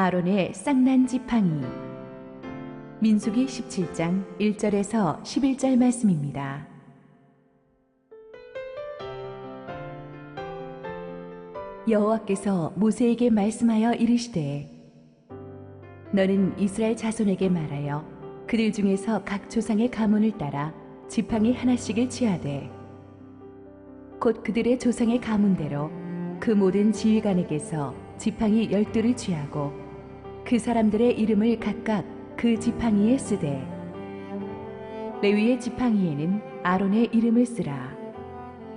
아론의 쌍난 지팡이. 민수기 17장 1절에서 11절 말씀입니다. 여호와께서 모세에게 말씀하여 이르시되, 너는 이스라엘 자손에게 말하여 그들 중에서 각 조상의 가문을 따라 지팡이 하나씩을 취하되, 곧 그들의 조상의 가문대로 그 모든 지휘관에게서 지팡이 12를 취하고 그 사람들의 이름을 각각 그 지팡이에 쓰되, 레위의 지팡이에는 아론의 이름을 쓰라.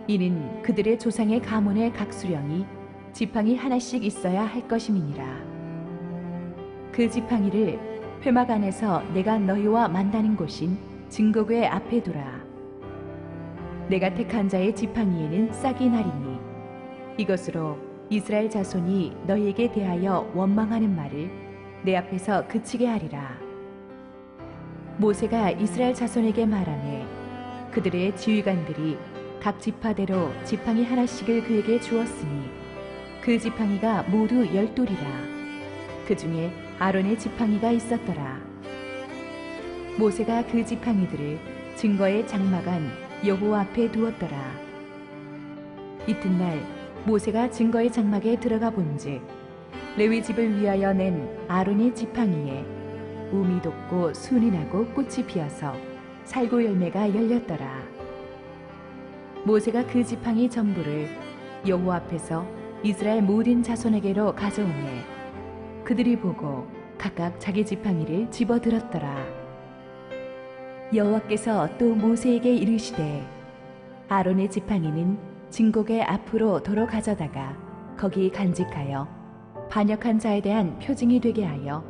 이는 그들의 조상의 가문의 각 수령이 지팡이 하나씩 있어야 할 것임이니라. 그 지팡이를 회막 안에서 내가 너희와 만나는 곳인 증거궤 앞에 두라. 내가 택한 자의 지팡이에는 싹이 나리니 이것으로 이스라엘 자손이 너희에게 대하여 원망하는 말을 내 앞에서 그치게 하리라. 모세가 이스라엘 자손에게 말하매 그들의 지휘관들이 각 지파대로 지팡이 하나씩을 그에게 주었으니 그 지팡이가 모두 12이라. 그 중에 아론의 지팡이가 있었더라. 모세가 그 지팡이들을 증거의 장막 안 여호와 앞에 두었더라. 이튿날 모세가 증거의 장막에 들어가 본즉 레위 집을 위하여 낸 아론의 지팡이에 우미 돋고 순이 나고 꽃이 피어서 살구 열매가 열렸더라. 모세가 그 지팡이 전부를 여호와 앞에서 이스라엘 모든 자손에게로 가져오매 그들이 보고 각각 자기 지팡이를 집어들었더라. 여호와께서 또 모세에게 이르시되, 아론의 지팡이는 증거궤 앞으로 도로 가져다가 거기 간직하여 반역한 자에 대한 표징이 되게 하여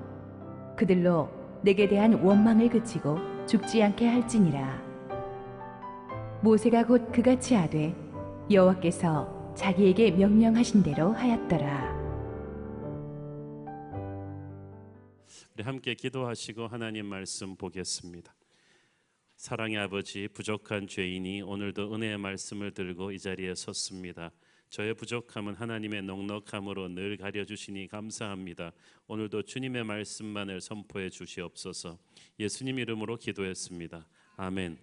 그들로 내게 대한 원망을 그치고 죽지 않게 할지니라. 모세가 곧 그같이 하되 여호와께서 자기에게 명령하신 대로 하였더라. 우리 함께 기도하시고 하나님 말씀 보겠습니다. 사랑의 아버지, 부족한 죄인이 오늘도 은혜의 말씀을 들고 이 자리에 섰습니다. 저의 부족함은 하나님의 넉넉함으로 늘 가려주시니 감사합니다. 오늘도 주님의 말씀만을 선포해 주시옵소서. 예수님 이름으로 기도했습니다. 아멘.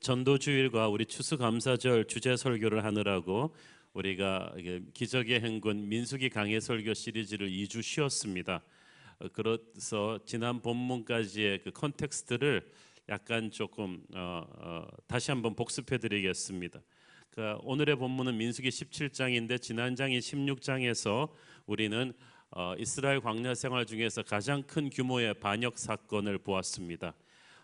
전도주일과 우리 추수감사절 주제 설교를 하느라고 우리가 기적의 행군 민수기 강해 설교 시리즈를 2주 쉬었습니다. 그래서 지난 본문까지의 그 컨텍스트를 약간 조금 다시 한번 복습해 드리겠습니다. 그러니까 오늘의 본문은 민수기 17장인데 지난 장인 16장에서 우리는 이스라엘 광야 생활 중에서 가장 큰 규모의 반역 사건을 보았습니다.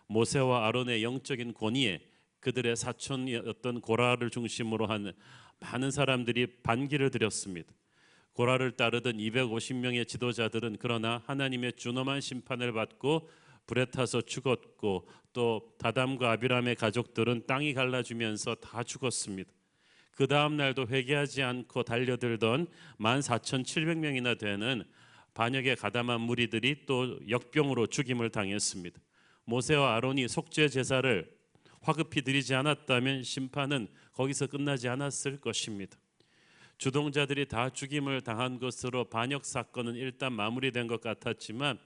모세와 아론의 영적인 권위에 그들의 사촌이었던 고라를 중심으로 한 많은 사람들이 반기를 드렸습니다. 고라를 따르던 250명의 지도자들은 그러나 하나님의 준엄한 심판을 받고 불에 타서 죽었고, 또 다담과 아비람의 가족들은 땅이 갈라지면서 다 죽었습니다. 그 다음 날도 회개하지 않고 달려들던 14,700명이나 되는 반역에 가담한 무리들이 또 역병으로 죽임을 당했습니다. 모세와 아론이 속죄 제사를 화급히 드리지 않았다면 심판은 거기서 끝나지 않았을 것입니다. 주동자들이 다 죽임을 당한 것으로 반역 사건은 일단 마무리된 것 같았지만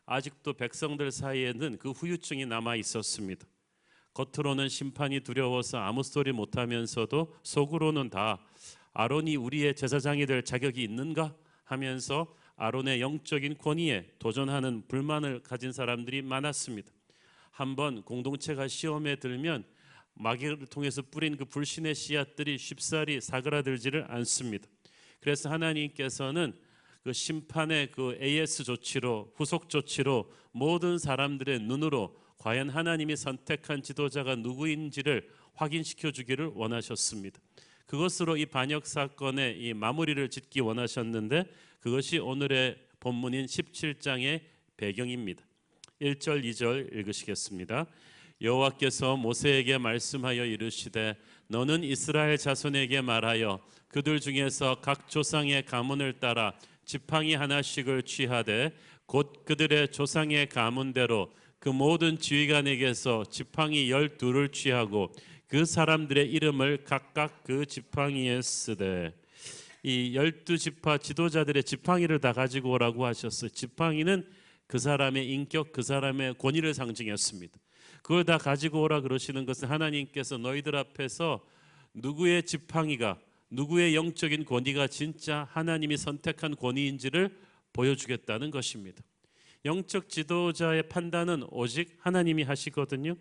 아직도 백성들 사이에는 그 후유증이 남아 있었습니다. 겉으로는 심판이 두려워서 아무 소리 못하면서도 속으로는 다 아론이 우리의 제사장이 될 자격이 있는가 하면서 아론의 영적인 권위에 도전하는 불만을 가진 사람들이 많았습니다. 한번 공동체가 시험에 들면 마귀를 통해서 뿌린 그 불신의 씨앗들이 쉽사리 사그라들지를 않습니다. 그래서 하나님께서는 그 심판의 그 AS 조치로, 후속 조치로 모든 사람들의 눈으로 과연 하나님이 선택한 지도자가 누구인지를 확인시켜 주기를 원하셨습니다. 그것으로 이 반역 사건의 이 마무리를 짓기 원하셨는데 그것이 오늘의 본문인 17장의 배경입니다. 1절 2절 읽으시겠습니다. 여호와께서 모세에게 말씀하여 이르시되, 너는 이스라엘 자손에게 말하여 그들 중에서 각 조상의 가문을 따라 지팡이 하나씩을 취하되 곧 그들의 조상의 가문대로 그 모든 지휘관에게서 지팡이 12를 취하고 그 사람들의 이름을 각각 그 지팡이에 쓰되. 이 12지파 지도자들의 지팡이를 다 가지고 오라고 하셨어요. 지팡이는 그 사람의 인격, 그 사람의 권위를 상징했습니다. 그걸 다 가지고 오라 그러시는 것은 하나님께서 너희들 앞에서 누구의 지팡이가, 누구의 영적인 권위가 진짜 하나님이 선택한 권위인지를 보여주겠다는 것입니다. 영적 지도자의 판단은 오직 하나님이 하시거든요.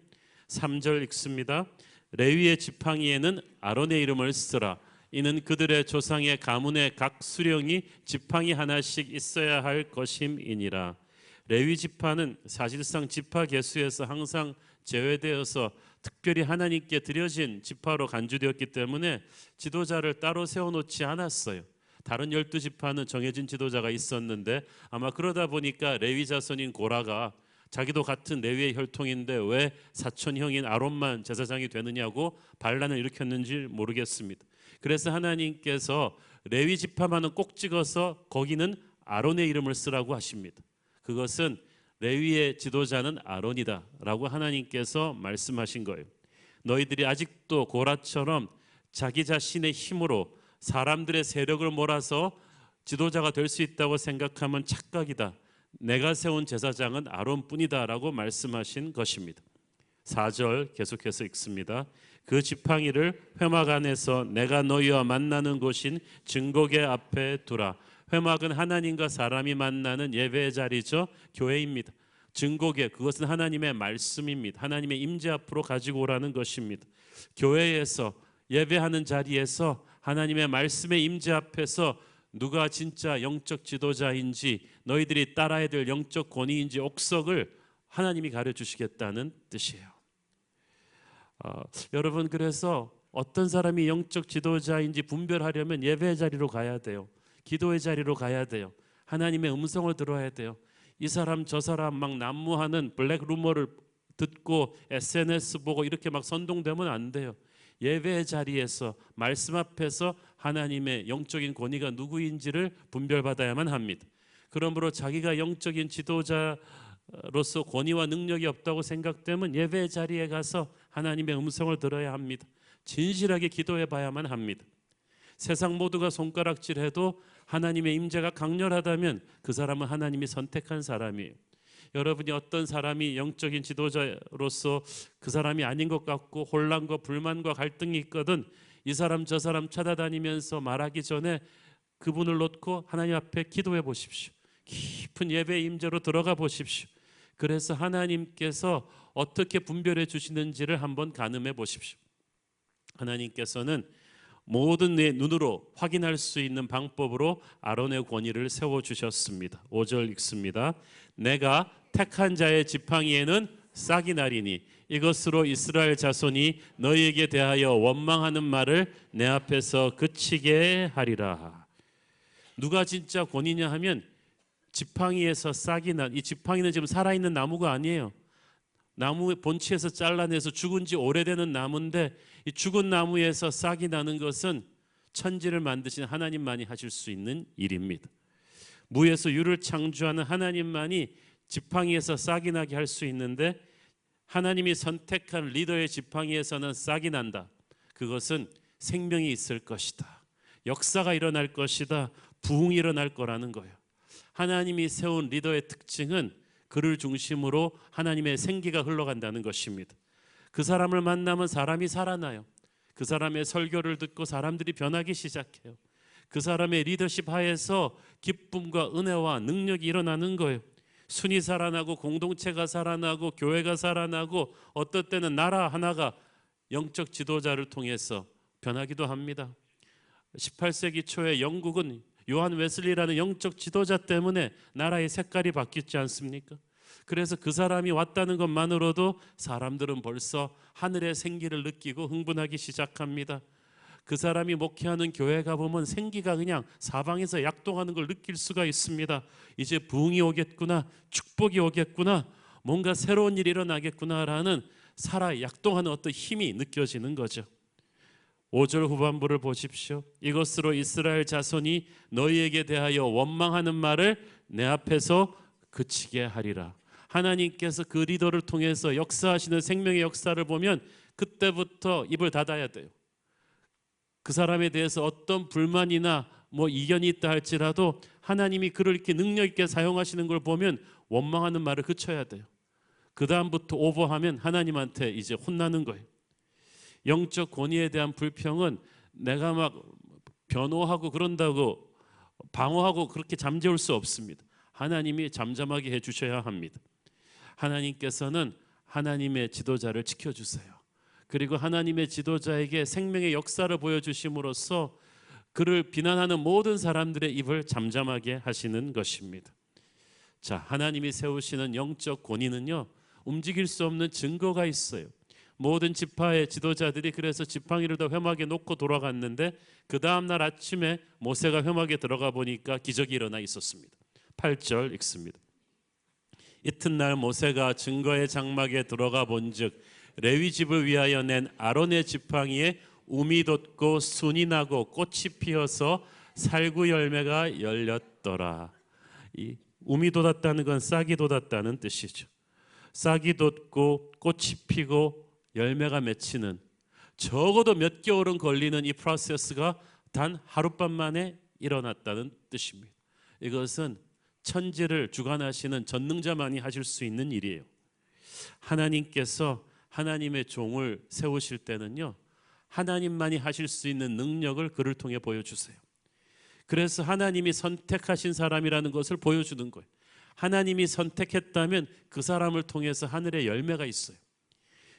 3절 읽습니다. 레위의 지팡이에는 아론의 이름을 쓰라. 이는 그들의 조상의 가문의 각 수령이 지팡이 하나씩 있어야 할 것임이니라. 레위 지파는 사실상 지파 계수에서 항상 제외되어서 특별히 하나님께 드려진 지파로 간주되었기 때문에 지도자를 따로 세워놓지 않았어요. 다른 12지파는 정해진 지도자가 있었는데 아마 그러다 보니까 레위 자손인 고라가 자기도 같은 레위의 혈통인데 왜 사촌 형인 아론만 제사장이 되느냐고 반란을 일으켰는지 모르겠습니다. 그래서 하나님께서 레위 지파만은 꼭 찍어서 거기는 아론의 이름을 쓰라고 하십니다. 그것은 레위의 지도자는 아론이다 라고 하나님께서 말씀하신 거예요. 너희들이 아직도 고라처럼 자기 자신의 힘으로 사람들의 세력을 몰아서 지도자가 될 수 있다고 생각하면 착각이다. 내가 세운 제사장은 아론뿐이다 라고 말씀하신 것입니다. 4절 계속해서 읽습니다. 그 지팡이를 회막 안에서 내가 너희와 만나는 곳인 증거계 앞에 두라. 회막은 하나님과 사람이 만나는 예배의 자리죠. 교회입니다. 증거계, 그것은 하나님의 말씀입니다. 하나님의 임재 앞으로 가지고 오라는 것입니다. 교회에서 예배하는 자리에서 하나님의 말씀의 임재 앞에서 누가 진짜 영적 지도자인지 너희들이 따라야 될 영적 권위인지 옥석을 하나님이 가르쳐주시겠다는 뜻이에요. 여러분, 그래서 어떤 사람이 영적 지도자인지 분별하려면 예배의 자리로 가야 돼요. 기도의 자리로 가야 돼요. 하나님의 음성을 들어야 돼요. 이 사람 저 사람 막 난무하는 블랙 루머를 듣고 SNS 보고 이렇게 막 선동되면 안 돼요. 예배의 자리에서 말씀 앞에서 하나님의 영적인 권위가 누구인지를 분별받아야만 합니다. 그러므로 자기가 영적인 지도자로서 권위와 능력이 없다고 생각되면 예배의 자리에 가서 하나님의 음성을 들어야 합니다. 진실하게 기도해 봐야만 합니다. 세상 모두가 손가락질해도 하나님의 임재가 강렬하다면 그 사람은 하나님이 선택한 사람이에요. 여러분이 어떤 사람이 영적인 지도자로서 그 사람이 아닌 것 같고 혼란과 불만과 갈등이 있거든 이 사람 저 사람 찾아다니면서 말하기 전에 그분을 놓고 하나님 앞에 기도해 보십시오. 깊은 예배의 임재로 들어가 보십시오. 그래서 하나님께서 어떻게 분별해 주시는지를 한번 가늠해 보십시오. 하나님께서는 모든 내 눈으로 확인할 수 있는 방법으로 아론의 권위를 세워주셨습니다. 5절 읽습니다. 내가 택한 자의 지팡이에는 싹이 나리니 이것으로 이스라엘 자손이 너희에게 대하여 원망하는 말을 내 앞에서 그치게 하리라. 누가 진짜 권위냐 하면 지팡이에서 싹이 난, 이 지팡이는 지금 살아있는 나무가 아니에요. 나무 본체에서 잘라내서 죽은 지 오래되는 나무인데 이 죽은 나무에서 싹이 나는 것은 천지를 만드신 하나님만이 하실 수 있는 일입니다. 무에서 유를 창조하는 하나님만이 지팡이에서 싹이 나게 할 수 있는데 하나님이 선택한 리더의 지팡이에서는 싹이 난다. 그것은 생명이 있을 것이다. 역사가 일어날 것이다. 부흥이 일어날 거라는 거예요. 하나님이 세운 리더의 특징은 그를 중심으로 하나님의 생기가 흘러간다는 것입니다. 그 사람을 만나면 사람이 살아나요. 그 사람의 설교를 듣고 사람들이 변하기 시작해요. 그 사람의 리더십 하에서 기쁨과 은혜와 능력이 일어나는 거예요. 순이 살아나고 공동체가 살아나고 교회가 살아나고 어떨 때는 나라 하나가 영적 지도자를 통해서 변하기도 합니다. 18세기 초에 영국은 요한 웨슬리라는 영적 지도자 때문에 나라의 색깔이 바뀌지 않습니까? 그래서 그 사람이 왔다는 것만으로도 사람들은 벌써 하늘의 생기를 느끼고 흥분하기 시작합니다. 그 사람이 목회하는 교회 가보면 생기가 그냥 사방에서 약동하는 걸 느낄 수가 있습니다. 이제 부흥이 오겠구나, 축복이 오겠구나, 뭔가 새로운 일이 일어나겠구나라는 살아 약동하는 어떤 힘이 느껴지는 거죠. 5절 후반부를 보십시오. 이것으로 이스라엘 자손이 너희에게 대하여 원망하는 말을 내 앞에서 그치게 하리라. 하나님께서 그 리더를 통해서 역사하시는 생명의 역사를 보면 그때부터 입을 닫아야 돼요. 그 사람에 대해서 어떤 불만이나 뭐 이견이 있다 할지라도 하나님이 그를 이렇게 능력 있게 사용하시는 걸 보면 원망하는 말을 그쳐야 돼요. 그 다음부터 오버하면 하나님한테 이제 혼나는 거예요. 영적 권위에 대한 불평은 내가 막 변호하고 그런다고 방어하고 그렇게 잠재울 수 없습니다. 하나님이 잠잠하게 해주셔야 합니다. 하나님께서는 하나님의 지도자를 지켜주세요. 그리고 하나님의 지도자에게 생명의 역사를 보여주심으로써 그를 비난하는 모든 사람들의 입을 잠잠하게 하시는 것입니다. 자, 하나님이 세우시는 영적 권위는요, 움직일 수 없는 증거가 있어요. 모든 지파의 지도자들이 그래서 지팡이를 더 회막에 놓고 돌아갔는데 그 다음날 아침에 모세가 회막에 들어가 보니까 기적이 일어나 있었습니다. 8절 읽습니다. 이튿날 모세가 증거의 장막에 들어가 본즉 레위 집을 위하여 낸 아론의 지팡이에 움이 돋고 순이 나고 꽃이 피어서 살구 열매가 열렸더라. 이 움이 돋았다는 건 싹이 돋았다는 뜻이죠. 싹이 돋고 꽃이 피고 열매가 맺히는, 적어도 몇 개월은 걸리는 이 프로세스가 단 하룻밤 만에 일어났다는 뜻입니다. 이것은 천지를 주관하시는 전능자만이 하실 수 있는 일이에요. 하나님께서 하나님의 종을 세우실 때는요, 하나님만이 하실 수 있는 능력을 그를 통해 보여주세요. 그래서 하나님이 선택하신 사람이라는 것을 보여주는 거예요. 하나님이 선택했다면 그 사람을 통해서 하늘의 열매가 있어요.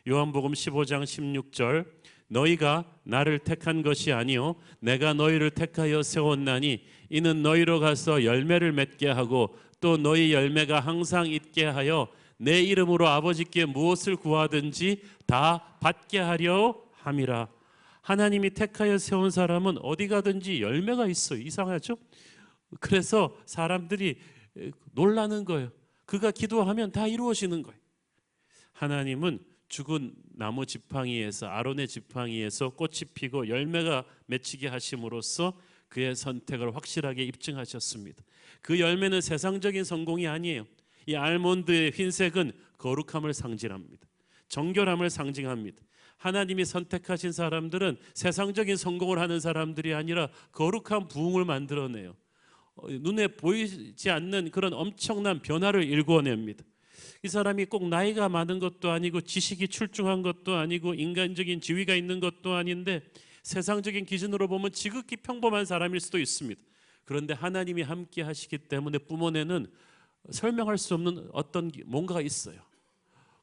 요한복음 15장 16절, 너희가 나를 택한 것이 아니요 내가 너희를 택하여 세웠나니 이는 너희로 가서 열매를 맺게 하고 또 너희 열매가 항상 있게 하여 내 이름으로 아버지께 무엇을 구하든지 다 받게 하려 함이라. 하나님이 택하여 세운 사람은 어디 가든지 열매가 있어요. 이상하죠? 그래서 사람들이 놀라는 거예요. 그가 기도하면 다 이루어지는 거예요. 하나님은 죽은 나무 지팡이에서, 아론의 지팡이에서 꽃이 피고 열매가 맺히게 하심으로써 그의 선택을 확실하게 입증하셨습니다. 그 열매는 세상적인 성공이 아니에요. 이 알몬드의 흰색은 거룩함을 상징합니다. 정결함을 상징합니다. 하나님이 선택하신 사람들은 세상적인 성공을 하는 사람들이 아니라 거룩한 부흥을 만들어내요. 눈에 보이지 않는 그런 엄청난 변화를 일궈냅니다. 이 사람이 꼭 나이가 많은 것도 아니고 지식이 출중한 것도 아니고 인간적인 지위가 있는 것도 아닌데 세상적인 기준으로 보면 지극히 평범한 사람일 수도 있습니다. 그런데 하나님이 함께 하시기 때문에 뿜어내는 설명할 수 없는 어떤 뭔가가 있어요.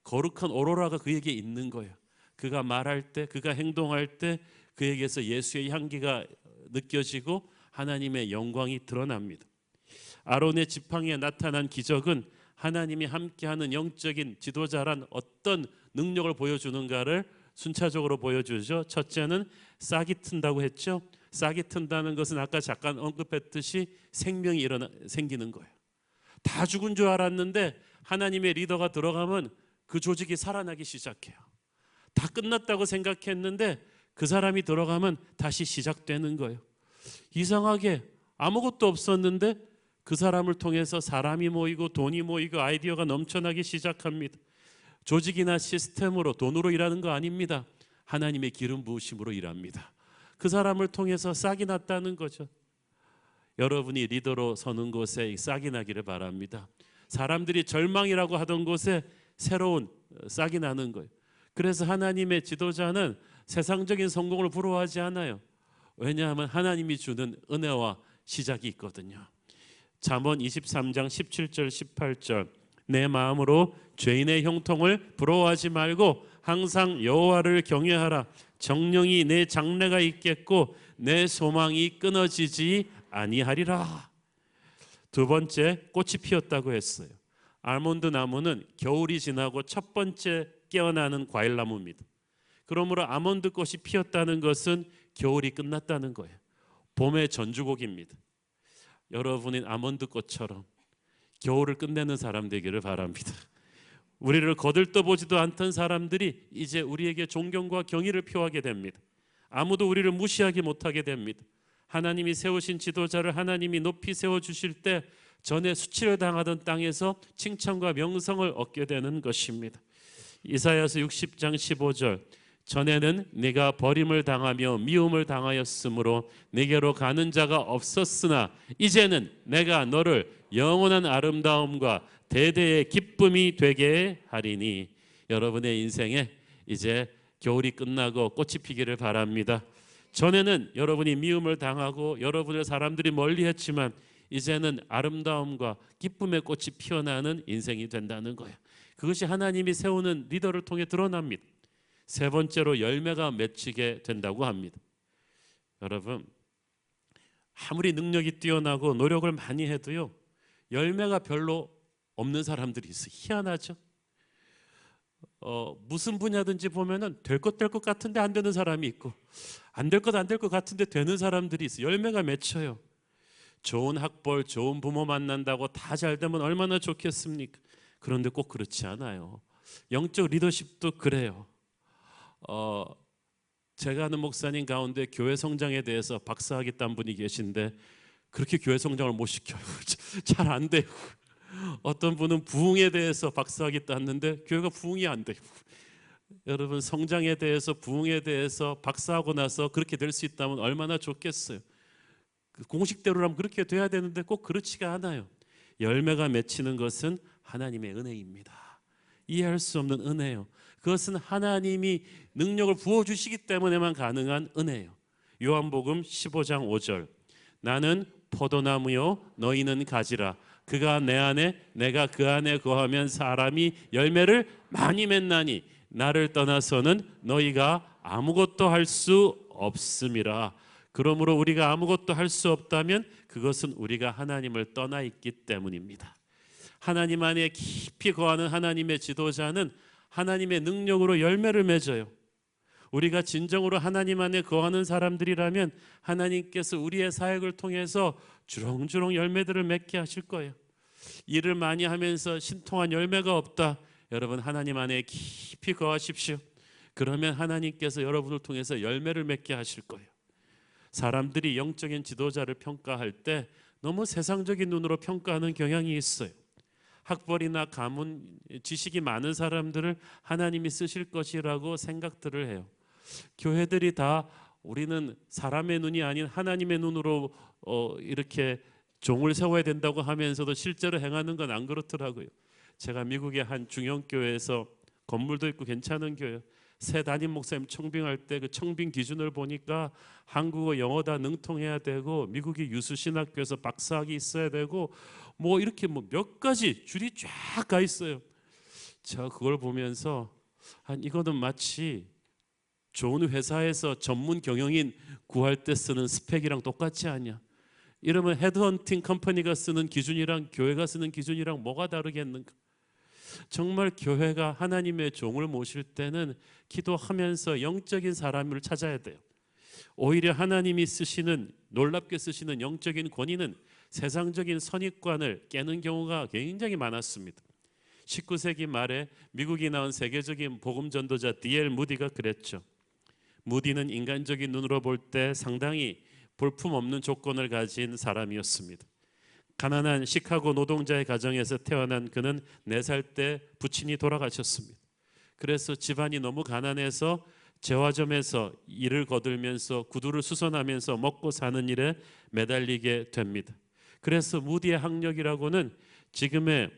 거룩한 오로라가 그에게 있는 거예요. 그가 말할 때, 그가 행동할 때 그에게서 예수의 향기가 느껴지고 하나님의 영광이 드러납니다. 아론의 지팡이에 나타난 기적은 하나님이 함께하는 영적인 지도자란 어떤 능력을 보여주는가를 순차적으로 보여주죠. 첫째는 싹이 튼다고 했죠. 싹이 튼다는 것은 아까 잠깐 언급했듯이 생명이 생기는 거예요. 다 죽은 줄 알았는데 하나님의 리더가 들어가면 그 조직이 살아나기 시작해요. 다 끝났다고 생각했는데 그 사람이 들어가면 다시 시작되는 거예요. 이상하게 아무것도 없었는데 그 사람을 통해서 사람이 모이고 돈이 모이고 아이디어가 넘쳐나기 시작합니다. 조직이나 시스템으로 돈으로 일하는 거 아닙니다. 하나님의 기름 부으심으로 일합니다. 그 사람을 통해서 싹이 났다는 거죠. 여러분이 리더로 서는 곳에 싹이 나기를 바랍니다. 사람들이 절망이라고 하던 곳에 새로운 싹이 나는 거예요. 그래서 하나님의 지도자는 세상적인 성공을 부러워하지 않아요. 왜냐하면 하나님이 주는 은혜와 시작이 있거든요. 잠언 23장 17절 18절, 내 마음으로 죄인의 형통을 부러워하지 말고 항상 여호와를 경외하라. 정령이 내 장래가 있겠고 내 소망이 끊어지지 아니하리라. 두 번째, 꽃이 피었다고 했어요. 알몬드 나무는 겨울이 지나고 첫 번째 깨어나는 과일나무입니다. 그러므로 아몬드 꽃이 피었다는 것은 겨울이 끝났다는 거예요. 봄의 전주곡입니다. 여러분이 아몬드 꽃처럼 겨울을 끝내는 사람 되기를 바랍니다. 우리를 거들떠보지도 않던 사람들이 이제 우리에게 존경과 경의를 표하게 됩니다. 아무도 우리를 무시하지 못하게 됩니다. 하나님이 세우신 지도자를 하나님이 높이 세워주실 때 전에 수치를 당하던 땅에서 칭찬과 명성을 얻게 되는 것입니다. 이사야서 60장 15절, 전에는 네가 버림을 당하며 미움을 당하였으므로 네게로 가는 자가 없었으나 이제는 내가 너를 영원한 아름다움과 대대의 기쁨이 되게 하리니. 여러분의 인생에 이제 겨울이 끝나고 꽃이 피기를 바랍니다. 전에는 여러분이 미움을 당하고 여러분을 사람들이 멀리했지만 이제는 아름다움과 기쁨의 꽃이 피어나는 인생이 된다는 거예요. 그것이 하나님이 세우는 리더를 통해 드러납니다. 세 번째로 열매가 맺히게 된다고 합니다. 여러분, 아무리 능력이 뛰어나고 노력을 많이 해도요, 열매가 별로 없는 사람들이 있어요. 희한하죠? 무슨 분야든지 보면은 될 것 같은데 안 되는 사람이 있고, 안 될 것 같은데 되는 사람들이 있어요. 열매가 맺혀요. 좋은 학벌, 좋은 부모 만난다고 다 잘 되면 얼마나 좋겠습니까? 그런데 꼭 그렇지 않아요. 영적 리더십도 그래요. 제가 아는 목사님 가운데 교회 성장에 대해서 박사학위 딴 분이 계신데 그렇게 교회 성장을 못 시켜요. 잘 안 돼요. 어떤 분은 부흥에 대해서 박사학위 땄는데 교회가 부흥이 안 돼요. 여러분, 성장에 대해서, 부흥에 대해서 박사하고 나서 그렇게 될 수 있다면 얼마나 좋겠어요. 공식대로라면 그렇게 돼야 되는데 꼭 그렇지가 않아요. 열매가 맺히는 것은 하나님의 은혜입니다. 이해할 수 없는 은혜예요. 그것은 하나님이 능력을 부어주시기 때문에만 가능한 은혜예요. 요한복음 15장 5절, 나는 포도나무요 너희는 가지라. 그가 내 안에 내가 그 안에 거하면 사람이 열매를 많이 맺나니 나를 떠나서는 너희가 아무것도 할 수 없음이라. 그러므로 우리가 아무것도 할 수 없다면 그것은 우리가 하나님을 떠나 있기 때문입니다. 하나님 안에 깊이 거하는 하나님의 지도자는 하나님의 능력으로 열매를 맺어요. 우리가 진정으로 하나님 안에 거하는 사람들이라면 하나님께서 우리의 사역을 통해서 주렁주렁 열매들을 맺게 하실 거예요. 일을 많이 하면서 신통한 열매가 없다. 여러분, 하나님 안에 깊이 거하십시오. 그러면 하나님께서 여러분을 통해서 열매를 맺게 하실 거예요. 사람들이 영적인 지도자를 평가할 때 너무 세상적인 눈으로 평가하는 경향이 있어요. 학벌이나 가문, 지식이 많은 사람들을 하나님이 쓰실 것이라고 생각들을 해요. 교회들이 다 우리는 사람의 눈이 아닌 하나님의 눈으로 이렇게 종을 세워야 된다고 하면서도 실제로 행하는 건 안 그렇더라고요. 제가 미국의 한 중형교회에서 건물도 있고 괜찮은 교회, 새 담임 목사님 청빙할 때 그 청빙 기준을 보니까 한국어 영어 다 능통해야 되고 미국의 유수신학교에서 박사학위 있어야 되고 뭐 이렇게 뭐 몇 가지 줄이 쫙 가 있어요. 제가 그걸 보면서 이거는 마치 좋은 회사에서 전문 경영인 구할 때 쓰는 스펙이랑 똑같지 않냐. 이러면 헤드헌팅 컴퍼니가 쓰는 기준이랑 교회가 쓰는 기준이랑 뭐가 다르겠는가. 정말 교회가 하나님의 종을 모실 때는 기도하면서 영적인 사람을 찾아야 돼요. 오히려 하나님이 쓰시는, 놀랍게 쓰시는 영적인 권위는 세상적인 선입관을 깨는 경우가 굉장히 많았습니다. 19세기 말에 미국이 낳은 세계적인 복음 전도자 D.L. 무디가 그랬죠. 무디는 인간적인 눈으로 볼 때 상당히 볼품없는 조건을 가진 사람이었습니다. 가난한 시카고 노동자의 가정에서 태어난 그는 4살 때 부친이 돌아가셨습니다. 그래서 집안이 너무 가난해서 재화점에서 일을 거들면서 구두를 수선하면서 먹고 사는 일에 매달리게 됩니다. 그래서 무디의 학력이라고는 지금의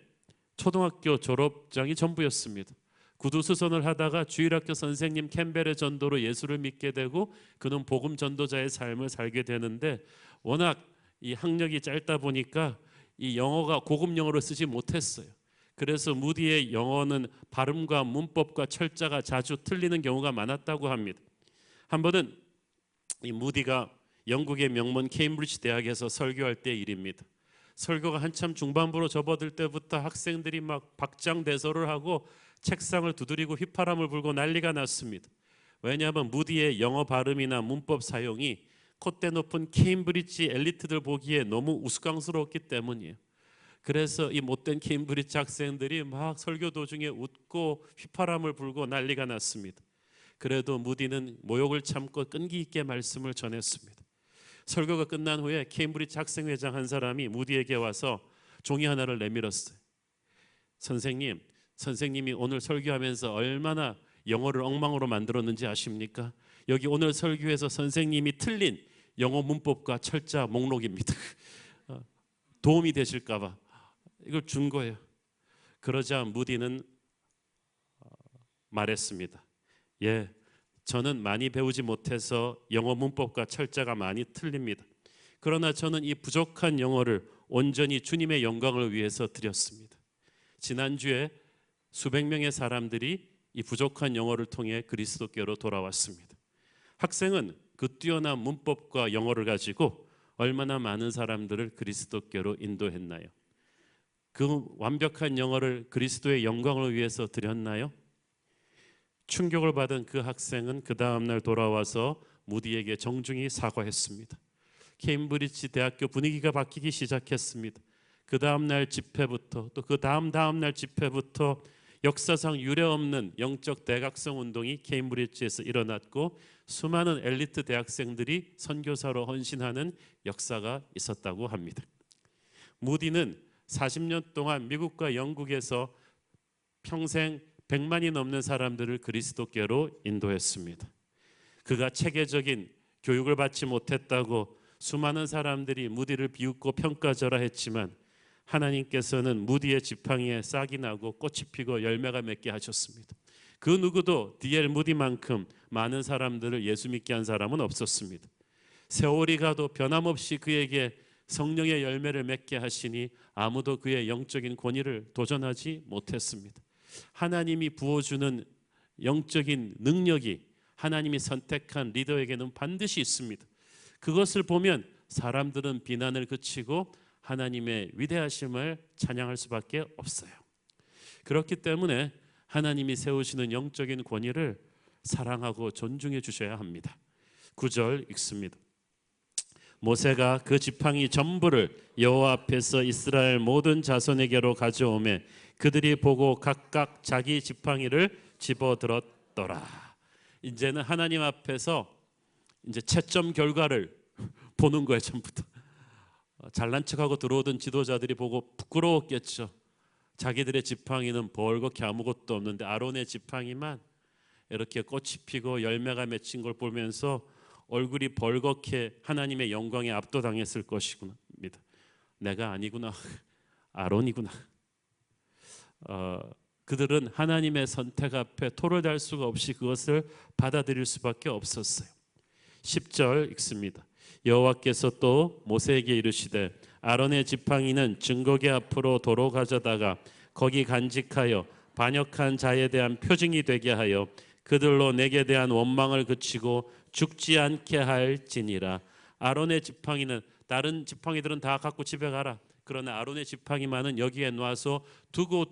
초등학교 졸업장이 전부였습니다. 구두 수선을 하다가 주일학교 선생님 캠벨의 전도로 예수를 믿게 되고 그는 복음 전도자의 삶을 살게 되는데 워낙 이 학력이 짧다 보니까 이 영어가 고급 영어를 쓰지 못했어요. 그래서 무디의 영어는 발음과 문법과 철자가 자주 틀리는 경우가 많았다고 합니다. 한 번은 이 무디가 영국의 명문 케임브리지 대학에서 설교할 때 일입니다. 설교가 한참 중반부로 접어들 때부터 학생들이 막 박장대소를 하고 책상을 두드리고 휘파람을 불고 난리가 났습니다. 왜냐하면 무디의 영어 발음이나 문법 사용이 콧대 높은 케임브리지 엘리트들 보기에 너무 우스꽝스러웠기 때문이에요. 그래서 이 못된 케임브리지 학생들이 막 설교 도중에 웃고 휘파람을 불고 난리가 났습니다. 그래도 무디는 모욕을 참고 끈기 있게 말씀을 전했습니다. 설교가 끝난 후에 케임브리지 학생회장 한 사람이 무디에게 와서 종이 하나를 내밀었어요. 선생님이 오늘 설교하면서 얼마나 영어를 엉망으로 만들었는지 아십니까? 여기 오늘 설교에서 선생님이 틀린 영어 문법과 철자 목록입니다. 도움이 되실까 봐 이걸 준 거예요. 그러자 무디는 말했습니다. 예, 저는 많이 배우지 못해서 영어 문법과 철자가 많이 틀립니다. 그러나 저는 이 부족한 영어를 온전히 주님의 영광을 위해서 드렸습니다. 지난주에 수백 명의 사람들이 이 부족한 영어를 통해 그리스도께로 돌아왔습니다. 학생은 그 뛰어난 문법과 영어를 가지고 얼마나 많은 사람들을 그리스도께로 인도했나요? 그 완벽한 영어를 그리스도의 영광을 위해서 드렸나요? 충격을 받은 그 학생은 그 다음날 돌아와서 무디에게 정중히 사과했습니다. 케임브리지 대학교 분위기가 바뀌기 시작했습니다. 그 다음날 집회부터 또 그 다음날 집회부터 역사상 유례없는 영적 대각성 운동이 케임브리지에서 일어났고 수많은 엘리트 대학생들이 선교사로 헌신하는 역사가 있었다고 합니다. 무디는 40년 동안 미국과 영국에서 평생 100만이 넘는 사람들을 그리스도께로 인도했습니다. 그가 체계적인 교육을 받지 못했다고 수많은 사람들이 무디를 비웃고 평가절하 했지만 하나님께서는 무디의 지팡이에 싹이 나고 꽃이 피고 열매가 맺게 하셨습니다. 그 누구도 D.L. 무디만큼 많은 사람들을 예수 믿게 한 사람은 없었습니다. 세월이 가도 변함없이 그에게 성령의 열매를 맺게 하시니 아무도 그의 영적인 권위를 도전하지 못했습니다. 하나님이 부어주는 영적인 능력이 하나님이 선택한 리더에게는 반드시 있습니다. 그것을 보면 사람들은 비난을 그치고 하나님의 위대하심을 찬양할 수밖에 없어요. 그렇기 때문에 하나님이 세우시는 영적인 권위를 사랑하고 존중해 주셔야 합니다. 9절 읽습니다. 모세가 그 지팡이 전부를 여호와 앞에서 이스라엘 모든 자손에게로 가져오매 그들이 보고 각각 자기 지팡이를 집어들었더라. 이제는 하나님 앞에서 이제 채점 결과를 보는 거예요. 전부터 잘난 척하고 들어오던 지도자들이 보고 부끄러웠겠죠. 자기들의 지팡이는 벌겋게 아무것도 없는데 아론의 지팡이만 이렇게 꽃이 피고 열매가 맺힌 걸 보면서 얼굴이 벌겋게 하나님의 영광에 압도당했을 것이구나. 내가 아니구나. 아론이구나. 그들은 하나님의 선택 앞에 토를 달 수가 없이 그것을 받아들일 수밖에 없었어요. 10절 읽습니다. 여호와께서 또 모세에게 이르시되 아론의 지팡이는 증거궤 앞으로 도로 가져다가 거기 간직하여 반역한 자에 대한 표징이 되게 하여 그들로 내게 대한 원망을 그치고 죽지 않게 할지니라. 아론의 지팡이는 다른 지팡이들은 다 갖고 집에 가라. 그러나 아론의 지팡이만은 여기에 놔서 두고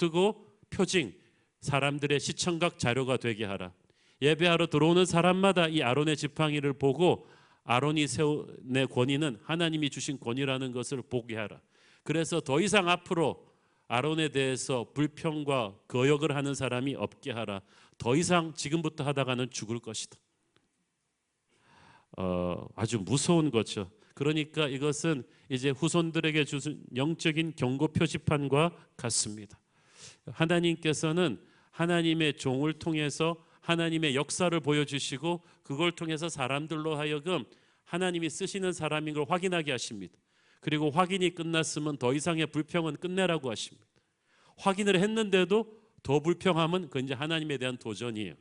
표징, 사람들의 시청각 자료가 되게 하라. 예배하러 들어오는 사람마다 이 아론의 지팡이를 보고 아론이 세운 권위는 하나님이 주신 권위라는 것을 보게 하라. 그래서 더 이상 앞으로 아론에 대해서 불평과 거역을 하는 사람이 없게 하라. 더 이상 지금부터 하다가는 죽을 것이다. 아주 무서운 거죠. 그러니까 이것은 이제 후손들에게 주신 영적인 경고 표지판과 같습니다. 하나님께서는 하나님의 종을 통해서 하나님의 역사를 보여주시고 그걸 통해서 사람들로 하여금 하나님이 쓰시는 사람인 걸 확인하게 하십니다. 그리고 확인이 끝났으면 더 이상의 불평은 끝내라고 하십니다. 확인을 했는데도 더 불평하면 그건 이제 하나님에 대한 도전이에요.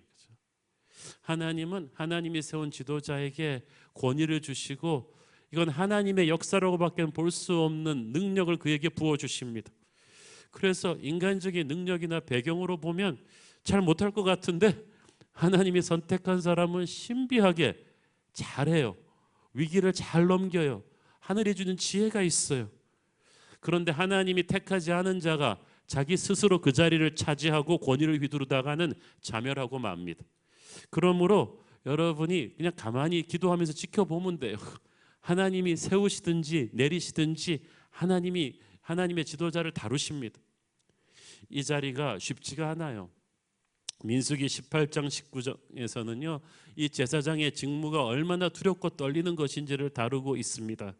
하나님은 하나님이 세운 지도자에게 권위를 주시고 이건 하나님의 역사라고밖에 볼 수 없는 능력을 그에게 부어주십니다. 그래서 인간적인 능력이나 배경으로 보면 잘 못할 것 같은데 하나님이 선택한 사람은 신비하게 잘해요. 위기를 잘 넘겨요. 하늘이 주는 지혜가 있어요. 그런데 하나님이 택하지 않은 자가 자기 스스로 그 자리를 차지하고 권위를 휘두르다가는 자멸하고 맙니다. 그러므로 여러분이 그냥 가만히 기도하면서 지켜보면 돼요. 하나님이 세우시든지 내리시든지 하나님의 지도자를 다루십니다. 이 자리가 쉽지가 않아요. 민수기 18장 19장에서는요, 이 제사장의 직무가 얼마나 두렵고 떨리는 것인지를 다루고 있습니다.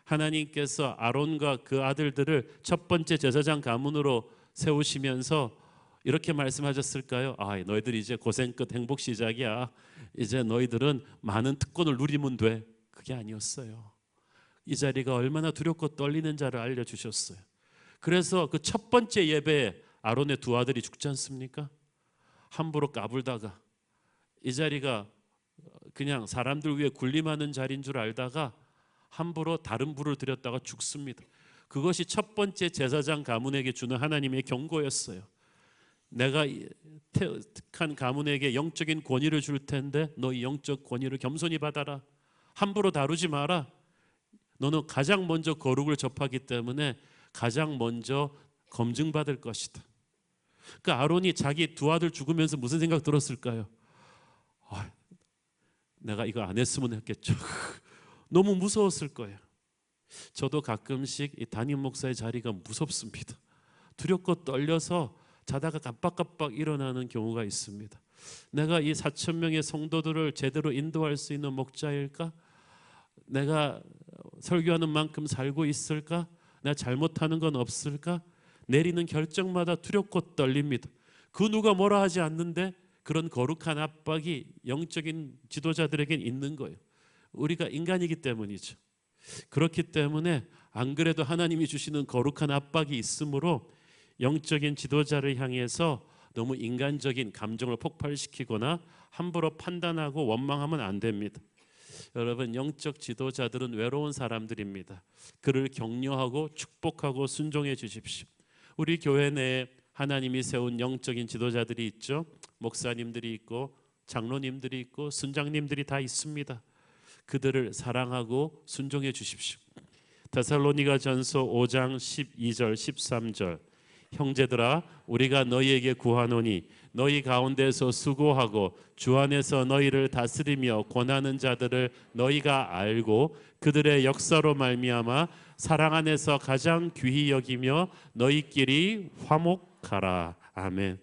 하나님께서 아론과 그 아들들을 첫 번째 제사장 가문으로 세우시면서 이렇게 말씀하셨을까요? 너희들 이제 고생 끝 행복 시작이야. 이제 너희들은 많은 특권을 누리면 돼. 그게 아니었어요. 이 자리가 얼마나 두렵고 떨리는 자를 알려주셨어요. 그래서 그 첫 번째 예배에 아론의 두 아들이 죽지 않습니까? 함부로 까불다가 이 자리가 그냥 사람들 위해 군림하는 자리인 줄 알다가 함부로 다른 불을 들였다가 죽습니다. 그것이 첫 번째 제사장 가문에게 주는 하나님의 경고였어요. 내가 택한 가문에게 영적인 권위를 줄 텐데 너 이 영적 권위를 겸손히 받아라. 함부로 다루지 마라. 너는 가장 먼저 거룩을 접하기 때문에 가장 먼저 검증받을 것이다. 그러니까 아론이 자기 두 아들 죽으면서 무슨 생각 들었을까요? 내가 이거 안 했으면 했겠죠. 너무 무서웠을 거예요. 저도 가끔씩 이 담임 목사의 자리가 무섭습니다. 두렵고 떨려서 자다가 깜빡깜빡 일어나는 경우가 있습니다. 내가 이 4,000명의 성도들을 제대로 인도할 수 있는 목자일까? 내가 설교하는 만큼 살고 있을까? 내가 잘못하는 건 없을까? 내리는 결정마다 두렵고 떨립니다. 그 누가 뭐라 하지 않는데 그런 거룩한 압박이 영적인 지도자들에겐 있는 거예요. 우리가 인간이기 때문이죠. 그렇기 때문에 안 그래도 하나님이 주시는 거룩한 압박이 있으므로 영적인 지도자를 향해서 너무 인간적인 감정을 폭발시키거나 함부로 판단하고 원망하면 안 됩니다. 여러분, 영적 지도자들은 외로운 사람들입니다. 그를 격려하고 축복하고 순종해 주십시오. 우리 교회 내에 하나님이 세운 영적인 지도자들이 있죠. 목사님들이 있고 장로님들이 있고 순장님들이 다 있습니다. 그들을 사랑하고 순종해 주십시오. 데살로니가전서 5장 12절 13절 형제들아 우리가 너희에게 구하노니 너희 가운데서 수고하고 주 안에서 너희를 다스리며 권하는 자들을 너희가 알고 그들의 역사로 말미암아 사랑 안에서 가장 귀히 여기며 너희끼리 화목하라. 아멘.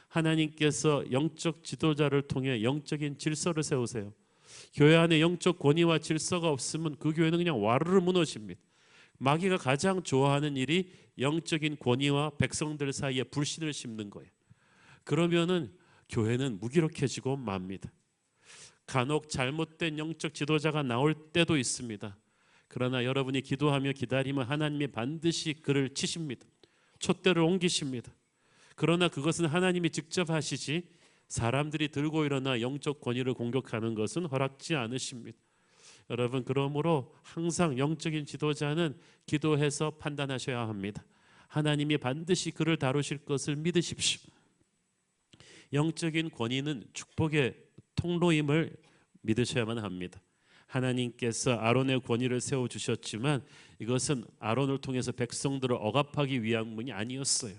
하나님께서 영적 지도자를 통해 영적인 질서를 세우세요. 교회 안에 영적 권위와 질서가 없으면 그 교회는 그냥 와르르 무너집니다. 마귀가 가장 좋아하는 일이 영적인 권위와 백성들 사이에 불신을 심는 거예요. 그러면은 교회는 무기력해지고 맙니다. 간혹 잘못된 영적 지도자가 나올 때도 있습니다. 그러나 여러분이 기도하며 기다리면 하나님이 반드시 그를 치십니다. 촛대를 옮기십니다. 그러나 그것은 하나님이 직접 하시지 사람들이 들고 일어나 영적 권위를 공격하는 것은 허락지 않으십니다. 여러분, 그러므로 항상 영적인 지도자는 기도해서 판단하셔야 합니다. 하나님이 반드시 그를 다루실 것을 믿으십시오. 영적인 권위는 축복의 통로임을 믿으셔야만 합니다. 하나님께서 아론의 권위를 세워주셨지만 이것은 아론을 통해서 백성들을 억압하기 위한 문이 아니었어요.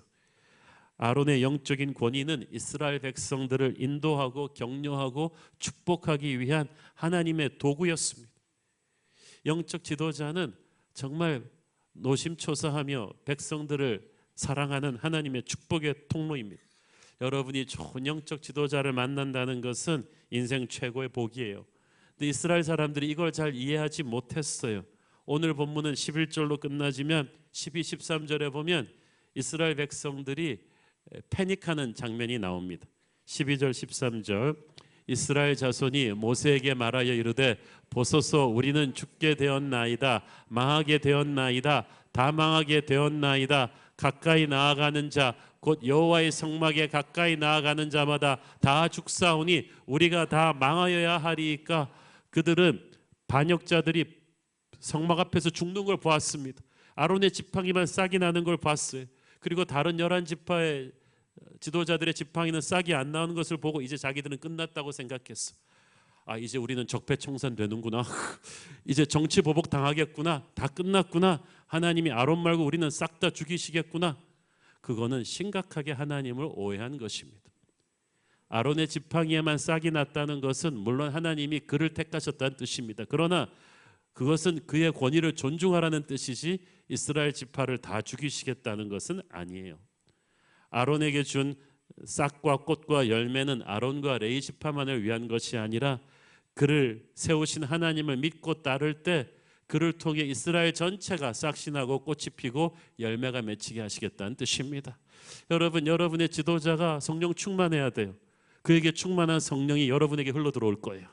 아론의 영적인 권위는 이스라엘 백성들을 인도하고 격려하고 축복하기 위한 하나님의 도구였습니다. 영적 지도자는 정말 노심초사하며 백성들을 사랑하는 하나님의 축복의 통로입니다. 여러분이 좋은 영적 지도자를 만난다는 것은 인생 최고의 복이에요. 근데 이스라엘 사람들이 이걸 잘 이해하지 못했어요. 오늘 본문은 11절로 끝나지만 12, 13절에 보면 이스라엘 백성들이 패닉하는 장면이 나옵니다. 12절 13절 이스라엘 자손이 모세에게 말하여 이르되 보소서 우리는 죽게 되었나이다. 망하게 되었나이다. 다 망하게 되었나이다. 가까이 나아가는 자 곧 여호와의 성막에 가까이 나아가는 자마다 다 죽사오니 우리가 다 망하여야 하리이까. 그들은 반역자들이 성막 앞에서 죽는 걸 보았습니다. 아론의 지팡이만 싹이 나는 걸 봤어요. 그리고 다른 11지파의 지도자들의 지팡이는 싹이 안 나오는 것을 보고 이제 자기들은 끝났다고 생각했어. 이제 우리는 적폐청산 되는구나. 이제 정치 보복 당하겠구나. 다 끝났구나. 하나님이 아론 말고 우리는 싹 다 죽이시겠구나. 그거는 심각하게 하나님을 오해한 것입니다. 아론의 지팡이에만 싹이 났다는 것은 물론 하나님이 그를 택하셨다는 뜻입니다. 그러나 그것은 그의 권위를 존중하라는 뜻이지 이스라엘 지파를 다 죽이시겠다는 것은 아니에요. 아론에게 준 싹과 꽃과 열매는 아론과 레위 지파만을 위한 것이 아니라 그를 세우신 하나님을 믿고 따를 때 그를 통해 이스라엘 전체가 싹신하고 꽃이 피고 열매가 맺히게 하시겠다는 뜻입니다. 여러분, 여러분의 지도자가 성령 충만해야 돼요. 그에게 충만한 성령이 여러분에게 흘러 들어올 거예요.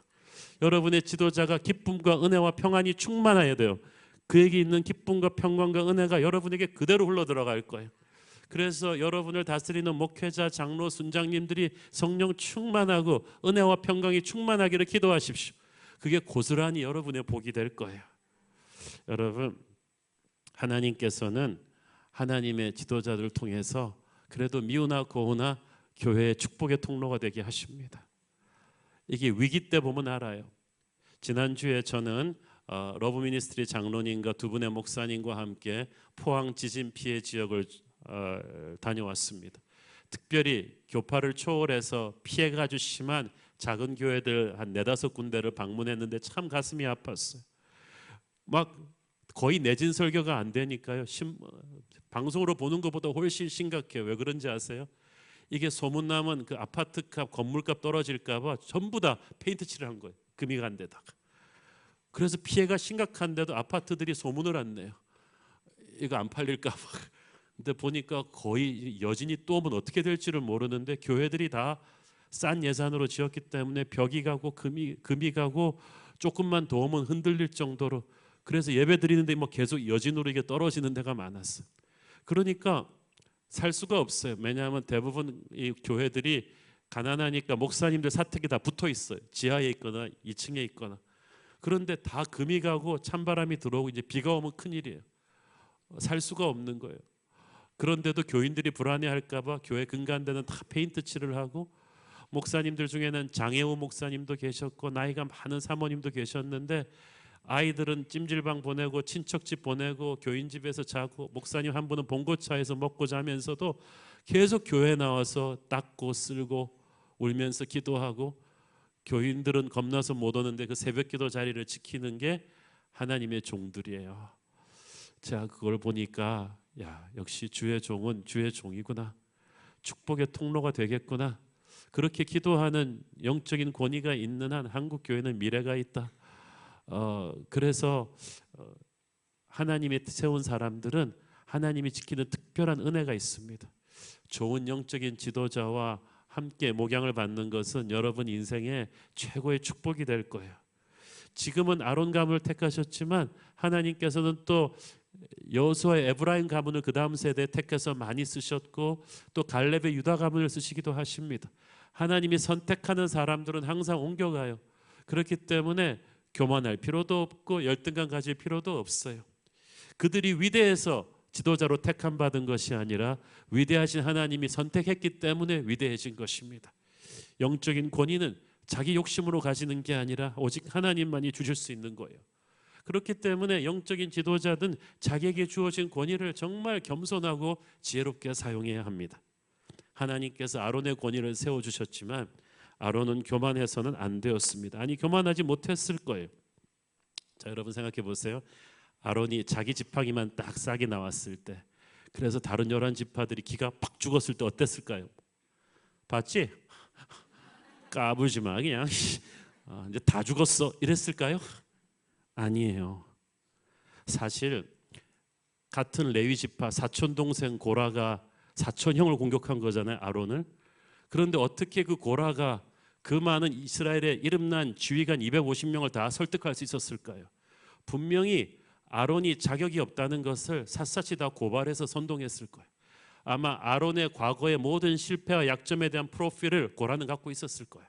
여러분의 지도자가 기쁨과 은혜와 평안이 충만해야 돼요. 그에게 있는 기쁨과 평강과 은혜가 여러분에게 그대로 흘러 들어갈 거예요. 그래서 여러분을 다스리는 목회자, 장로, 순장님들이 성령 충만하고 은혜와 평강이 충만하기를 기도하십시오. 그게 고스란히 여러분의 복이 될 거예요. 여러분, 하나님께서는 하나님의 지도자들을 통해서 그래도 미우나 고우나 교회의 축복의 통로가 되게 하십니다. 이게 위기 때 보면 알아요. 지난주에 저는 러브미니스트리 장로님과 두 분의 목사님과 함께 포항 지진 피해 지역을 다녀왔습니다. 특별히 교파를 초월해서 피해가 아주 심한 작은 교회들 한 4-5 군데를 방문했는데 참 가슴이 아팠어요. 막 거의 내진 설교가 안 되니까요. 방송으로 보는 것보다 훨씬 심각해요. 왜 그런지 아세요? 이게 소문나면 그 아파트값, 건물값 떨어질까 봐 전부 다 페인트 칠을 한 거예요. 금이 간 데다가. 그래서 피해가 심각한데도 아파트들이 소문을 안 내요. 이거 안 팔릴까 봐. 근데 보니까 거의 여진이 또 오면 어떻게 될지를 모르는데 교회들이 다 싼 예산으로 지었기 때문에 벽이 가고 금이 가고 조금만 더 오면 흔들릴 정도로, 그래서 예배 드리는데 뭐 계속 여진으로 이게 떨어지는 데가 많았어요. 그러니까 살 수가 없어요. 왜냐하면 대부분 이 교회들이 가난하니까 목사님들 사택이 다 붙어 있어요. 지하에 있거나 2층에 있거나. 그런데 다 금이 가고 찬바람이 들어오고 이제 비가 오면 큰일이에요. 살 수가 없는 거예요. 그런데도 교인들이 불안해할까 봐 교회 근간데는 다 페인트 칠을 하고, 목사님들 중에는 장혜우 목사님도 계셨고 나이가 많은 사모님도 계셨는데 아이들은 찜질방 보내고 친척집 보내고 교인집에서 자고, 목사님 한 분은 봉고차에서 먹고 자면서도 계속 교회 나와서 닦고 쓸고 울면서 기도하고, 교인들은 겁나서 못 오는데 그 새벽기도 자리를 지키는 게 하나님의 종들이에요. 제가 그걸 보니까 야, 역시 주의 종은 주의 종이구나. 축복의 통로가 되겠구나. 그렇게 기도하는 영적인 권위가 있는 한 한국 교회는 미래가 있다. 그래서 하나님이 세운 사람들은 하나님이 지키는 특별한 은혜가 있습니다. 좋은 영적인 지도자와 함께 목양을 받는 것은 여러분 인생의 최고의 축복이 될 거예요. 지금은 아론 가문을 택하셨지만 하나님께서는 또 여호수아의 에브라임 가문을 그 다음 세대에 택해서 많이 쓰셨고, 또 갈렙의 유다 가문을 쓰시기도 하십니다. 하나님이 선택하는 사람들은 항상 옮겨가요. 그렇기 때문에 교만할 필요도 없고 열등감 가질 필요도 없어요. 그들이 위대해서 지도자로 택함 받은 것이 아니라 위대하신 하나님이 선택했기 때문에 위대해진 것입니다. 영적인 권위는 자기 욕심으로 가지는 게 아니라 오직 하나님만이 주실 수 있는 거예요. 그렇기 때문에 영적인 지도자든 자기에게 주어진 권위를 정말 겸손하고 지혜롭게 사용해야 합니다. 하나님께서 아론의 권위를 세워주셨지만 아론은 교만해서는 안 되었습니다. 아니, 교만하지 못했을 거예요. 자, 여러분 생각해 보세요. 아론이 자기 지팡이만 딱 싹이 나왔을 때, 그래서 다른 11지파들이 기가 팍 죽었을 때 어땠을까요? 봤지? 까불지 마 그냥 이제 다 죽었어 이랬을까요? 아니에요. 사실 같은 레위 지파 사촌 동생 고라가 사촌 형을 공격한 거잖아요, 아론을. 그런데 어떻게 그 고라가 그 많은 이스라엘의 이름난 지휘관 250명을 다 설득할 수 있었을까요? 분명히 아론이 자격이 없다는 것을 샅샅이 다 고발해서 선동했을 거예요. 아마 아론의 과거의 모든 실패와 약점에 대한 프로필을 고라는 갖고 있었을 거예요.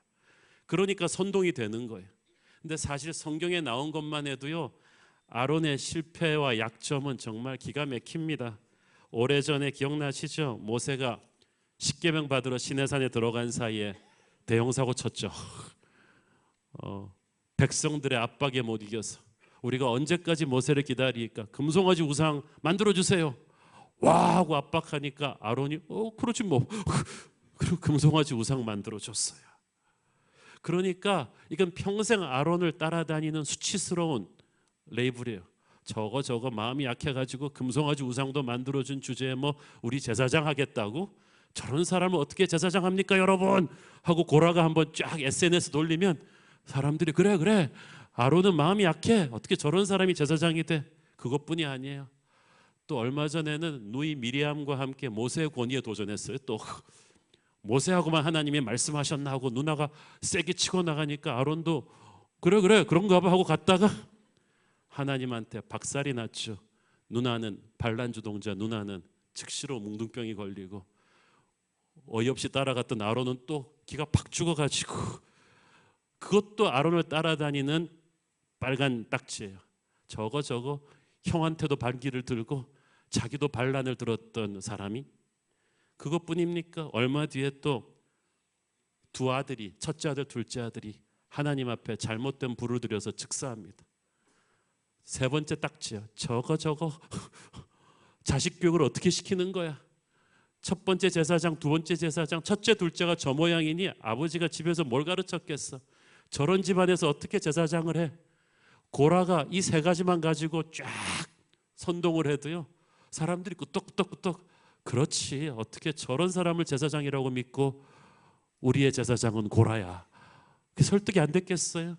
그러니까 선동이 되는 거예요. 근데 사실 성경에 나온 것만 해도요, 아론의 실패와 약점은 정말 기가 막힙니다. 오래전에 기억나시죠? 모세가 십계명 받으러 시내산에 들어간 사이에 대형 사고 쳤죠. 백성들의 압박에 못 이겨서 우리가 언제까지 모세를 기다리니까 금송아지 우상 만들어 주세요. 와 하고 압박하니까 아론이 그렇지 뭐 그리고 금송아지 우상 만들어 줬어요. 그러니까 이건 평생 아론을 따라다니는 수치스러운 레이블이에요. 저거 마음이 약해가지고 금송아지 우상도 만들어준 주제에 뭐 우리 제사장 하겠다고? 저런 사람을 어떻게 제사장 합니까 여러분? 하고 고라가 한번 쫙 SNS 돌리면 사람들이 그래 아론은 마음이 약해. 어떻게 저런 사람이 제사장이 돼? 그것뿐이 아니에요. 또 얼마 전에는 누이 미리암과 함께 모세의 권위에 도전했어요. 또 모세하고만 하나님이 말씀하셨나 하고 누나가 세게 치고 나가니까 아론도 그래 그런가 봐 하고 갔다가 하나님한테 박살이 났죠. 누나는 반란주동자, 누나는 즉시로 뭉둥병이 걸리고 어이없이 따라갔던 아론은 또 기가 팍 죽어가지고 그것도 아론을 따라다니는 빨간 딱지예요. 저거 형한테도 반기를 들고 자기도 반란을 들었던 사람이 그것뿐입니까? 얼마 뒤에 또 두 아들이, 첫째 아들 둘째 아들이 하나님 앞에 잘못된 불을 들여서 즉사합니다. 세 번째 딱지요. 저거 자식 교육을 어떻게 시키는 거야? 첫 번째 제사장, 두 번째 제사장, 첫째 둘째가 저 모양이니 아버지가 집에서 뭘 가르쳤겠어? 저런 집안에서 어떻게 제사장을 해? 고라가 이 세 가지만 가지고 쫙 선동을 해도요, 사람들이 끄떡끄떡 그렇지, 어떻게 저런 사람을 제사장이라고 믿고 우리의 제사장은 고라야. 설득이 안 됐겠어요?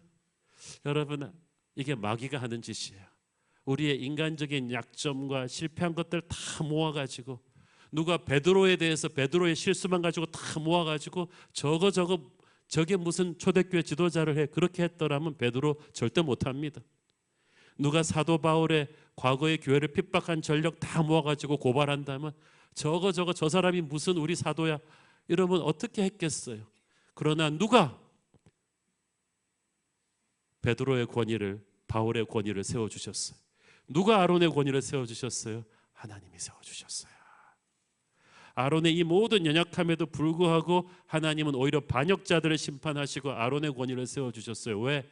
여러분, 이게 마귀가 하는 짓이에요. 우리의 인간적인 약점과 실패한 것들 다 모아가지고, 누가 베드로에 대해서 베드로의 실수만 가지고 다 모아가지고 저게 무슨 초대교회 지도자를 해, 그렇게 했더라면 베드로 절대 못합니다. 누가 사도 바울의 과거의 교회를 핍박한 전력 다 모아가지고 고발한다면 저 사람이 무슨 우리 사도야 이러면 어떻게 했겠어요? 그러나 누가 베드로의 권위를, 바울의 권위를 세워주셨어요? 누가 아론의 권위를 세워주셨어요? 하나님이 세워주셨어요. 아론의 이 모든 연약함에도 불구하고 하나님은 오히려 반역자들을 심판하시고 아론의 권위를 세워주셨어요. 왜?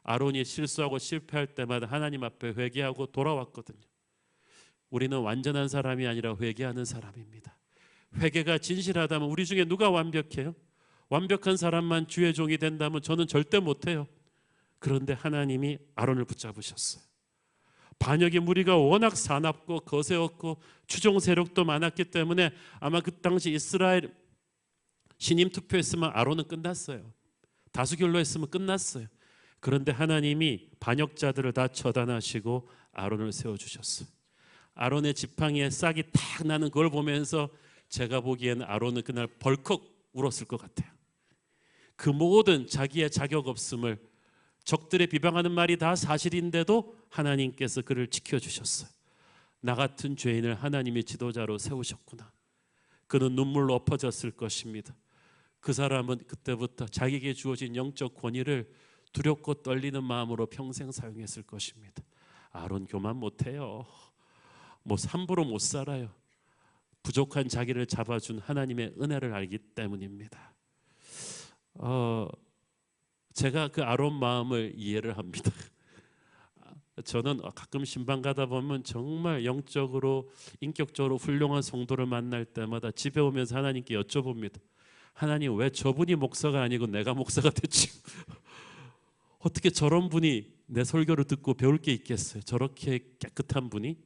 아론이 실수하고 실패할 때마다 하나님 앞에 회개하고 돌아왔거든요. 우리는 완전한 사람이 아니라 회개하는 사람입니다. 회개가 진실하다면 우리 중에 누가 완벽해요? 완벽한 사람만 주의 종이 된다면 저는 절대 못해요. 그런데 하나님이 아론을 붙잡으셨어요. 반역의 무리가 워낙 사납고 거세었고 추종 세력도 많았기 때문에 아마 그 당시 이스라엘 신임 투표했으면 아론은 끝났어요. 다수결로 했으면 끝났어요. 그런데 하나님이 반역자들을 다 처단하시고 아론을 세워주셨어요. 아론의 지팡이에 싹이 탁 나는 걸 보면서 제가 보기에는 아론은 그날 벌컥 울었을 것 같아요. 그 모든 자기의 자격 없음을, 적들의 비방하는 말이 다 사실인데도 하나님께서 그를 지켜주셨어요. 나 같은 죄인을 하나님의 지도자로 세우셨구나. 그는 눈물로 엎어졌을 것입니다. 그 사람은 그때부터 자기에게 주어진 영적 권위를 두렵고 떨리는 마음으로 평생 사용했을 것입니다. 아론 교만 못해요. 함부로 못 살아요. 부족한 자기를 잡아준 하나님의 은혜를 알기 때문입니다. 제가 그 아론 마음을 이해를 합니다. 저는 가끔 신방 가다 보면 정말 영적으로 인격적으로 훌륭한 성도를 만날 때마다 집에 오면서 하나님께 여쭤봅니다. 하나님, 왜 저분이 목사가 아니고 내가 목사가 됐지? 어떻게 저런 분이 내 설교를 듣고 배울 게 있겠어요? 저렇게 깨끗한 분이?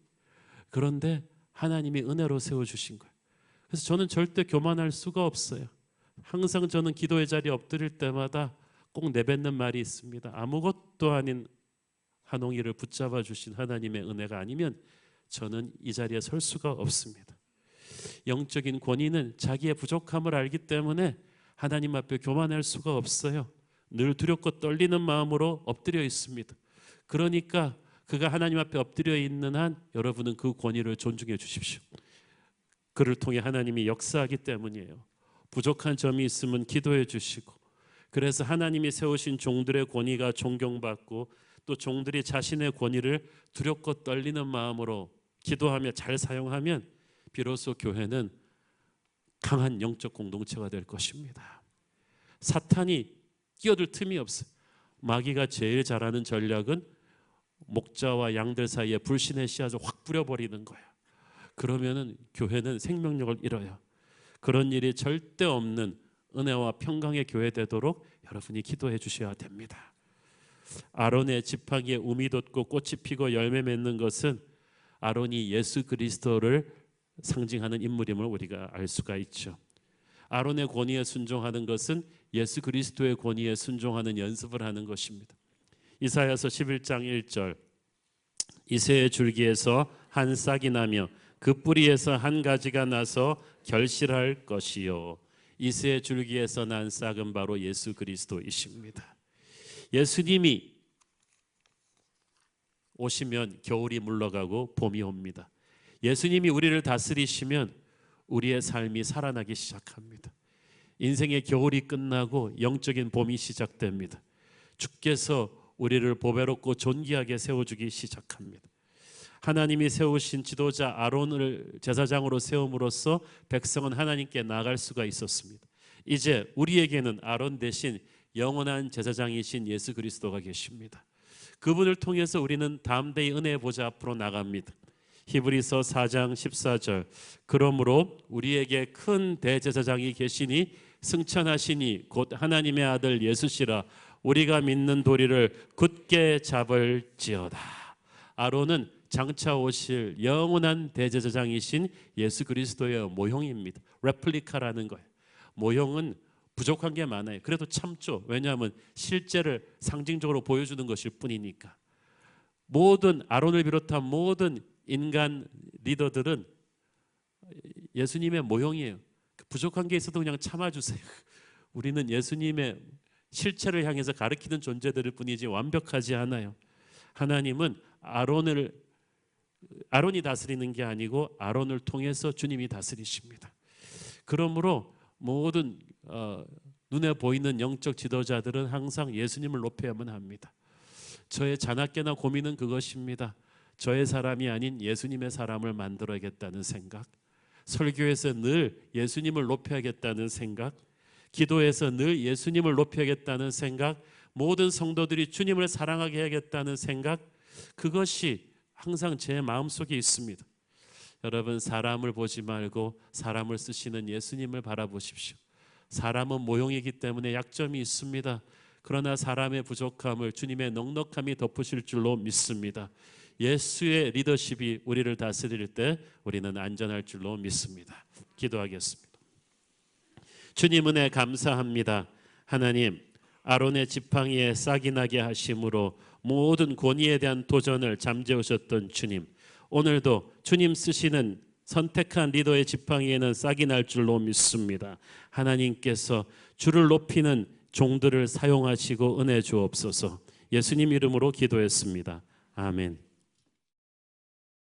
그런데 하나님이 은혜로 세워주신 거예요. 그래서 저는 절대 교만할 수가 없어요. 항상 저는 기도의 자리에 엎드릴 때마다 꼭 내뱉는 말이 있습니다. 아무것도 아닌 한홍이를 붙잡아 주신 하나님의 은혜가 아니면 저는 이 자리에 설 수가 없습니다. 영적인 권위는 자기의 부족함을 알기 때문에 하나님 앞에 교만할 수가 없어요. 늘 두렵고 떨리는 마음으로 엎드려 있습니다. 그러니까 그가 하나님 앞에 엎드려 있는 한 여러분은 그 권위를 존중해 주십시오. 그를 통해 하나님이 역사하기 때문이에요. 부족한 점이 있으면 기도해 주시고, 그래서 하나님이 세우신 종들의 권위가 존경받고 또 종들이 자신의 권위를 두렵고 떨리는 마음으로 기도하며 잘 사용하면 비로소 교회는 강한 영적 공동체가 될 것입니다. 사탄이 끼어들 틈이 없어요. 마귀가 제일 잘하는 전략은 목자와 양들 사이에 불신의 씨앗을 확 뿌려버리는 거예요. 그러면은 교회는 생명력을 잃어요. 그런 일이 절대 없는 은혜와 평강의 교회 되도록 여러분이 기도해 주셔야 됩니다. 아론의 지팡이에 움이 돋고 꽃이 피고 열매 맺는 것은 아론이 예수 그리스도를 상징하는 인물임을 우리가 알 수가 있죠. 아론의 권위에 순종하는 것은 예수 그리스도의 권위에 순종하는 연습을 하는 것입니다. 이사야서 11장 1절 이새의 줄기에서 한 싹이 나며 그 뿌리에서 한 가지가 나서 결실할 것이요. 이새의 줄기에서 난 싹은 바로 예수 그리스도이십니다. 예수님이 오시면 겨울이 물러가고 봄이 옵니다. 예수님이 우리를 다스리시면 우리의 삶이 살아나기 시작합니다. 인생의 겨울이 끝나고 영적인 봄이 시작됩니다. 주께서 우리를 보배롭고 존귀하게 세워주기 시작합니다. 하나님이 세우신 지도자 아론을 제사장으로 세움으로써 백성은 하나님께 나아갈 수가 있었습니다. 이제 우리에게는 아론 대신 영원한 제사장이신 예수 그리스도가 계십니다. 그분을 통해서 우리는 담대히 은혜의 보좌 앞으로 나갑니다. 히브리서 4장 14절 그러므로 우리에게 큰 대제사장이 계시니 승천하시니 곧 하나님의 아들 예수시라 우리가 믿는 도리를 굳게 잡을지어다. 아론은 장차 오실 영원한 대제사장이신 예수 그리스도의 모형입니다. 레플리카라는 거예요. 모형은 부족한 게 많아요. 그래도 참죠. 왜냐하면 실제를 상징적으로 보여주는 것일 뿐이니까. 모든 아론을 비롯한 모든 인간 리더들은 예수님의 모형이에요. 부족한 게 있어도 그냥 참아주세요. 우리는 예수님의 실체를 향해서 가리키는 존재들일 뿐이지 완벽하지 않아요. 하나님은 아론이 다스리는 게 아니고 아론을 통해서 주님이 다스리십니다. 그러므로 모든 눈에 보이는 영적 지도자들은 항상 예수님을 높여야만 합니다. 저의 자나깨나 고민은 그것입니다. 저의 사람이 아닌 예수님의 사람을 만들어야겠다는 생각, 설교에서 늘 예수님을 높여야겠다는 생각, 기도에서 늘 예수님을 높여야겠다는 생각, 모든 성도들이 주님을 사랑하게 해야겠다는 생각, 그것이 항상 제 마음속에 있습니다. 여러분, 사람을 보지 말고 사람을 쓰시는 예수님을 바라보십시오. 사람은 모형이기 때문에 약점이 있습니다. 그러나 사람의 부족함을 주님의 넉넉함이 덮으실 줄로 믿습니다. 예수의 리더십이 우리를 다스릴 때 우리는 안전할 줄로 믿습니다. 기도하겠습니다. 주님 은혜 감사합니다. 하나님, 아론의 지팡이에 싹이 나게 하심으로 모든 권위에 대한 도전을 잠재우셨던 주님, 오늘도 주님 쓰시는 선택한 리더의 지팡이에는 싹이 날 줄로 믿습니다. 하나님께서 주를 높이는 종들을 사용하시고 은혜 주옵소서. 예수님 이름으로 기도했습니다. 아멘.